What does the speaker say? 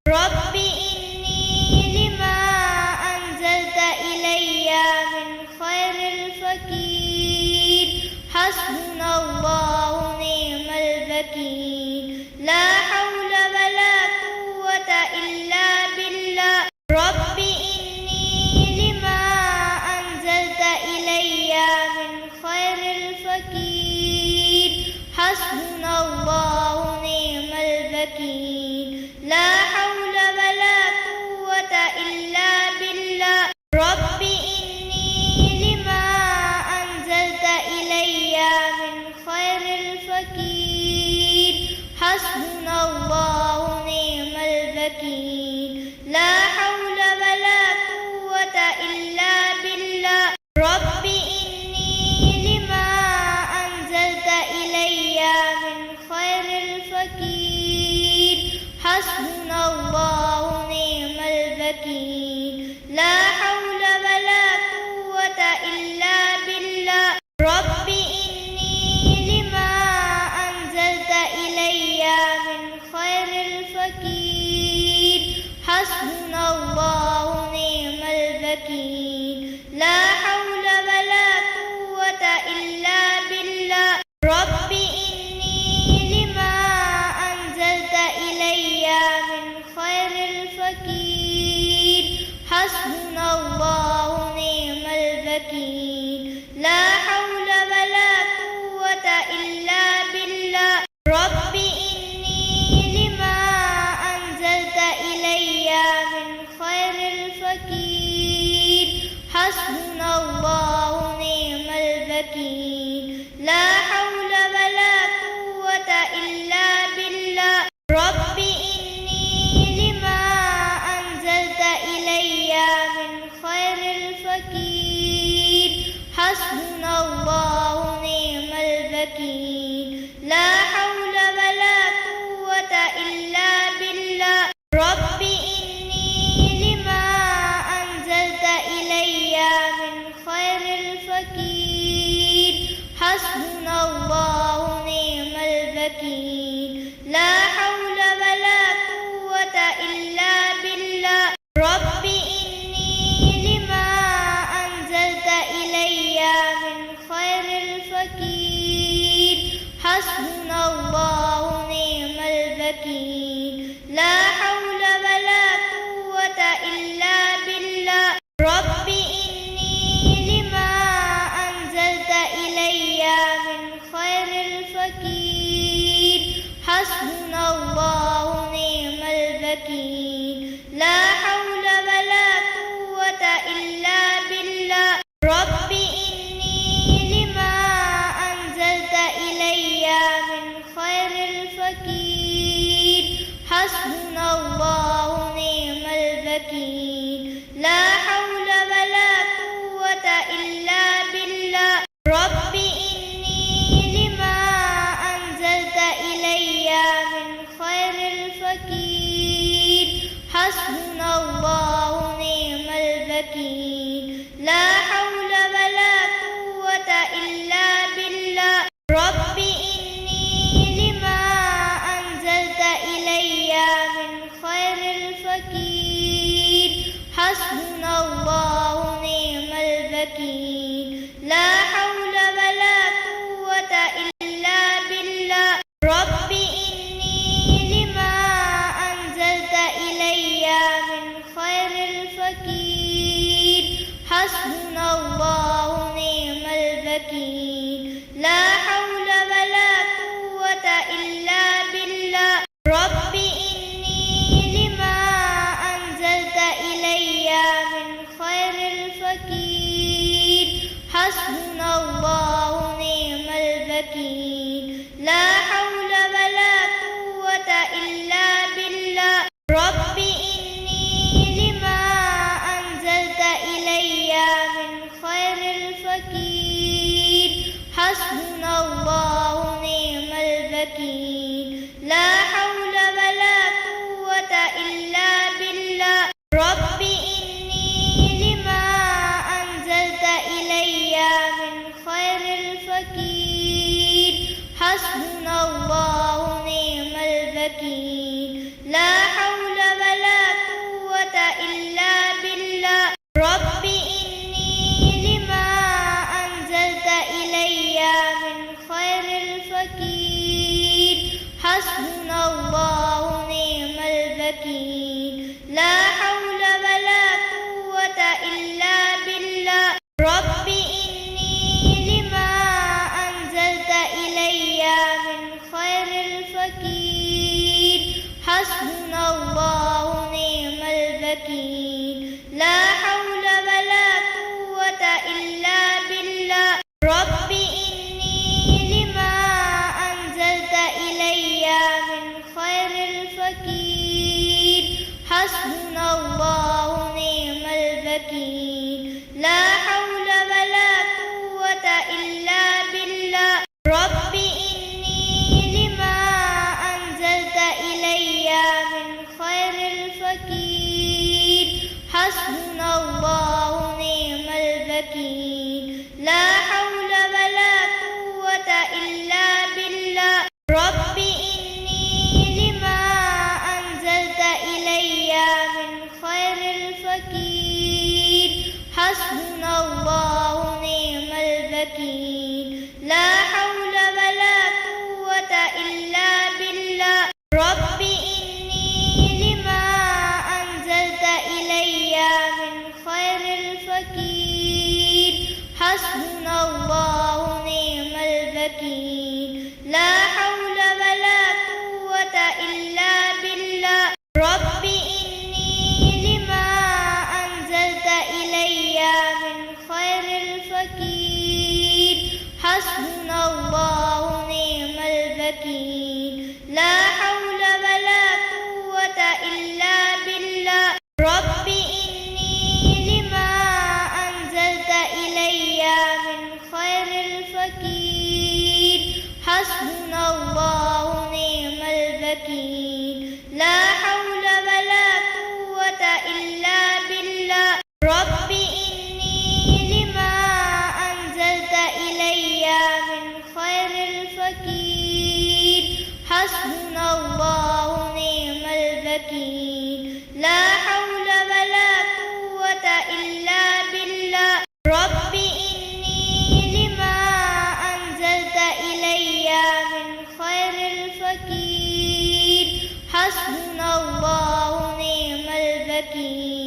رب إني لما أنزلت إلي من خير الفقير حسبنا الله نعم الوكيل لا حول ولا قوة إلا بالله رب إني لما أنزلت إلي من خير الفقير حسبنا الله نعم الوكيل لا حول ولا قوة إلا بالله رب إني لما أنزلت إلي من خير الفقير حسبنا الله نعم الوكيل لا حول ولا قوة إلا بالله رب إني لما أنزلت إلي من خير الفقير حسبنا الله نعم الوكيل لا حول ولا قوة إلا بالله رب إني لما أنزلت إلي من خير الفقير حسبنا الله نعم الوكيل لا حول ولا قوة إلا بالله رب إني لما أنزلت إلي من خير الفقير حسبنا الله نعم الوكيل لا حول ولا قوة إلا بالله رب إني لما أنزلت إلي من خير الفقير حسبنا الله نعم الوكيل لا حول ولا قوة إلا بالله رب إني لما أنزلت إلي من خير الفقير حسبنا الله نعم الوكيل لا حول ولا قوة إلا بالله رب إني لما أنزلت إلي من خير الفقير حسبنا الله نعم الوكيل لا حول ولا قوة إلا بالله رب إني لما أنزلت إلي من خير الفقير حسبنا الله نعم الوكيل لا حول ولا قوة إلا بالله رب إني لما أنزلت إلي من خير الفقير حسبنا الله نعم الوكيل لا حول ولا قوة إلا بالله رب إني لما أنزلت إلي من خير الفقير حسبنا الله نعم الوكيل لا حول ولا قوة إلا بالله رب إني لما أنزلت إلي من خير الفقير حسبنا الله نعم الوكيل لا حول ولا قوة إلا بالله رب إني لما أنزلت إلي من خير الفقير حسبنا الله نعم الوكيل لا حول ولا قوة إلا بالله رب إني لما أنزلت إلي من خير الفقير حسبنا الله نعم الوكيل لا حول ولا قوة إلا بالله رب إني لما أنزلت إلي من خير الفقير حسبنا الله نعم الوكيل لا حول ولا قوة إلا بالله رب إني لما أنزلت إلي من خير الفقير حسبنا الله نعم الوكيل لا حول ولا قوة إلا بالله رب إني لما أنزلت إلي من خير الفقير حسبنا الله نعم الوكيل لا حول ولا البكين لا حول ولا قوة إلا بالله رب إني لما أنزلت إلي من خير الفقير حسبنا الله ونعم الوكيل لا حول ولا قوة إلا بالله رب إني لما أنزلت إلي من خير الفقير حسبنا الله ونعم الوكيل لا حول ولا قوة إلا بالله رب إني لما أنزلت إلي من خير الفقير حسبنا الله ونعم الوكيل لا حول ولا قوة إلا بالله رب إني لما أنزلت إلي من خير الفقير حسبنا الله ونعم الوكيل لا حول ولا قوة إلا بالله رب إني لما أنزلت إلي من خير الفقير حسبنا الله ونعم الوكيل لا حول ولا قوة إلا بالله رب إني لما أنزلت إلي من خير الفقير حسبنا الله ونعم الوكيل لا حول ولا قوة إلا بالله رب إني لما أنزلت إلي من خير الفقير حسبنا الله ونعم الوكيل لا حول ولا قوة إلا بالله رب إني لما أنزلت إلي من خير الفقير حسبنا الله ونعم الوكيل لا حول ولا قوة إلا بالله رب إني لما أنزلت إلي من خير الفقير حسبنا الله ونعم الوكيل